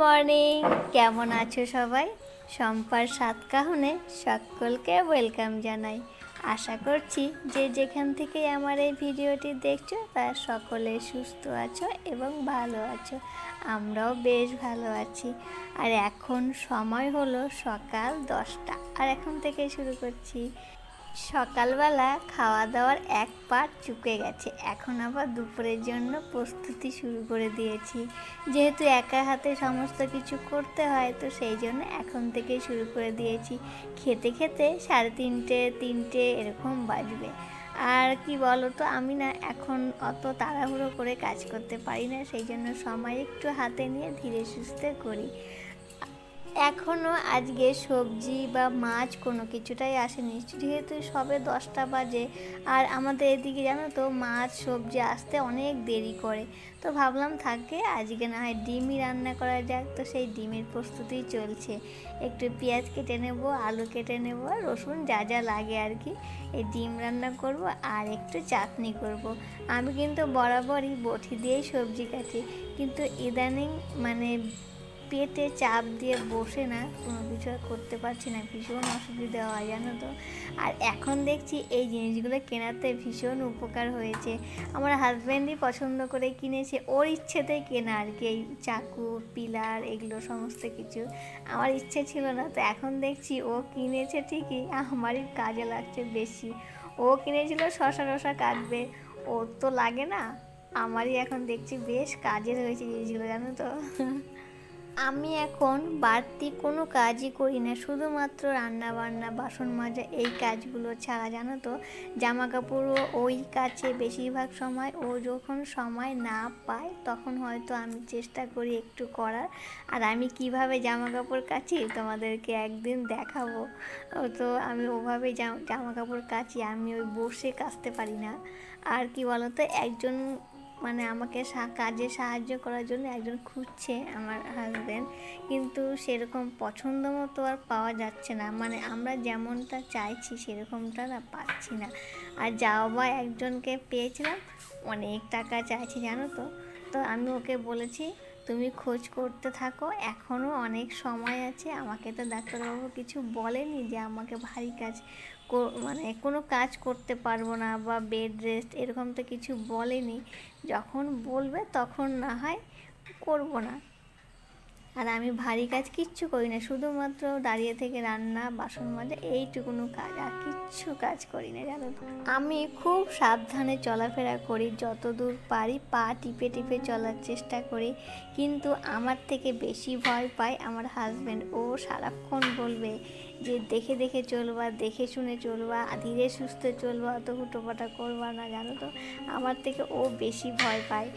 Morning, কেমন আছো সবাই? শম্পার সাতকাহনে সকলকে ওয়েলকাম জানাই। আশা করছি যে যেখান থেকে আমার এই ভিডিওটি দেখছো তার সকলে সুস্থ আছো এবং ভালো আছো। আমরাও বেশ ভালো আছি। আর এখন সময় হলো সকাল 10টা, আর এখন থেকে শুরু করছি। সকালবেলা খাওয়া দাওয়ার এক পাট চুকে গেছে, এখন আবার দুপুরের জন্য প্রস্তুতি শুরু করে দিয়েছি। যেহেতু একা হাতে সমস্ত কিছু করতে হয়, তো সেই জন্য এখন থেকেই শুরু করে দিয়েছি। খেতে খেতে 3:30 এরকম বাজবে। আর কি বলো তো, আমি না এখন অত তাড়াহুড়ো করে কাজ করতে পারি না, সেই জন্য সময় একটু হাতে নিয়ে ধীরে সুস্থে করি। এখনও আজকে সবজি বা মাছ কোনো কিছুটাই আসেনি, যেহেতু সবে 10টা বাজে। আর আমাদের এদিকে জানো তো, মাছ সবজি আসতে অনেক দেরি করে। তো ভাবলাম থাকে আজকে না হয় ডিমই রান্না করা যাক। তো সেই ডিমের প্রস্তুতি চলছে। একটু পেঁয়াজ কেটে নেব, আলু কেটে নেব, আর রসুন যা যা লাগে আর কি। এই ডিম রান্না করব আর একটু চাটনি করব। আমি কিন্তু বরাবরই বটি দিয়েই সবজি কাটি, কিন্তু ইদানিং মানে পেটে চাপ দিয়ে বসে না কোনো কিছু করতে পারছি না, ভীষণ অসুবিধা হয় জানো তো। আর এখন দেখছি এই জিনিসগুলো কেনাতে ভীষণ উপকার হয়েছে। আমার হাজব্যান্ডই পছন্দ করে কিনেছে, ওর ইচ্ছেতেই কেনা আর কি, এই চাকু পিলার এগুলো সমস্ত কিছু। আমার ইচ্ছে ছিল না, তো এখন দেখছি ও কিনেছে ঠিকই, আমারই কাজে লাগছে বেশি। ও কিনেছিল শশা টশা কাটবে, ওর তো লাগে না, আমারই এখন দেখছি বেশ কাজের হয়েছে জিনিসগুলো জানো তো। আমি এখন বাড়তি কোনো কাজই করি না, শুধুমাত্র রান্না বান্না বাসন মাজা এই কাজগুলো ছাড়া জানো তো। জামা কাপড়ও ওই কাছে বেশিরভাগ সময়, ও যখন সময় না পায় তখন হয়তো আমি চেষ্টা করি একটু করার। আর আমি কিভাবে জামা কাপড় কাচি তোমাদেরকে একদিন দেখাবো। তো আমি ওভাবেই জামা কাপড় কাচি, আমি ওই বসে কাচতে পারি না। আর কি বলতো, একজন মানে আমাকে কাজে সাহায্য করার জন্য একজন খুঁজছে আমার হাজব্যান্ড, কিন্তু সেরকম পছন্দ মতো আর পাওয়া যাচ্ছে না, মানে আমরা যেমনটা চাইছি সেরকমটা না পাচ্ছি না। আর যাও বা একজনকে পেয়েছিলাম, অনেক টাকা চাইছি জানো তো। তো আমি ওকে বলেছি তুমি খোঁজ করতে থাকো, এখনও অনেক সময় আছে। আমাকে তো ডাক্তারবাবু কিছু বলেনি যে আমাকে ভারী কাজ মানে কোনো কাজ করতে পারবো না বা বেড রেস্ট এরকম তো কিছু বলেনি। যখন বলবে তখন না হয় করবো না। আর আমি ভারী কাজ কিচ্ছু করি না, শুধুমাত্র দাঁড়িয়ে থেকে রান্না বাসন মাজা এইটুকুনো কাজ, আর কিচ্ছু কাজ করি না জানো তো। আমি খুব সাবধানে চলাফেরা করি, যতদূর পারি পা টিপে টিপে চলার চেষ্টা করি। কিন্তু আমার থেকে বেশি ভয় পায় আমার হাজব্যান্ড। ও সারাক্ষণ বলবে যে দেখে দেখে চলবা, দেখে শুনে চলবা, ধীরে সুস্থে চলবা, অত হুটোপাটা করবা না জানো তো। আমার থেকে ও বেশি ভয় পায়।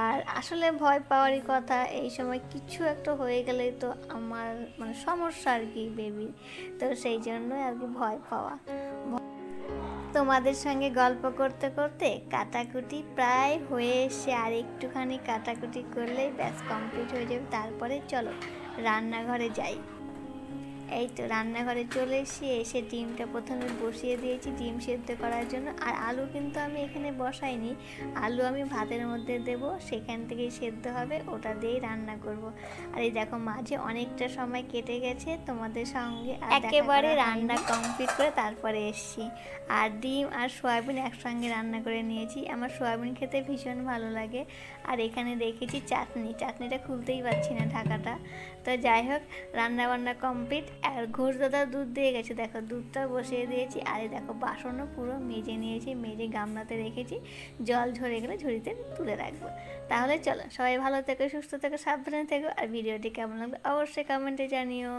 আর আসলে ভয় পাওয়ারই কথা, এই সময় কিছু একটা হয়ে গেলেই তো আমার মানে সমস্যা আর কি বেবি। তো সেই জন্যই আর কি ভয় পাওয়া। তোমাদের সঙ্গে গল্প করতে করতে কাটাকুটি প্রায় হয়ে এসে, আর একটুখানি কাটাকুটি করলেই ব্যাস কমপ্লিট হয়ে যাবে। তারপরে চলো রান্নাঘরে যাই। এই তো রান্নাঘরে চলে এসে ডিমটা প্রথমে বসিয়ে দিয়েছি ডিম সেদ্ধ করার জন্য। আর আলু কিন্তু আমি এখানে বসাইনি, আলু আমি ভাতের মধ্যে দেব, সেখান থেকেই সেদ্ধ হবে, ওটা দিয়েই রান্না করব। আর এই দেখো মাঝে অনেকটা সময় কেটে গেছে তোমাদের সঙ্গে একেবারে রান্না কমপ্লিট করে তারপরে এসছি। আর ডিম আর সয়াবিন একসঙ্গে রান্না করে নিয়েছি, আমার সয়াবিন খেতে ভীষণ ভালো লাগে। আর এখানে দেখেছি চাটনিটা খুলতেই পারছি না ঢাকাটা। তো যাই হোক, রান্না বান্না কমপ্লিট। আর ঘোষ দাদা দুধ দিয়ে গেছে, দেখো দুধটা বসিয়ে দিয়েছি। আর এই দেখো বাসনও পুরো মেজে নিয়েছি, মেজে গামলাতে রেখেছি, জল ঝরে গেলে ঝুড়িতে তুলে রাখবো। তাহলে চলো সবাই ভালো থেকো, সুস্থ থেকো, সাবধানে থেকো। আর ভিডিওটি কেমন লাগবে অবশ্যই কমেন্টে জানিও।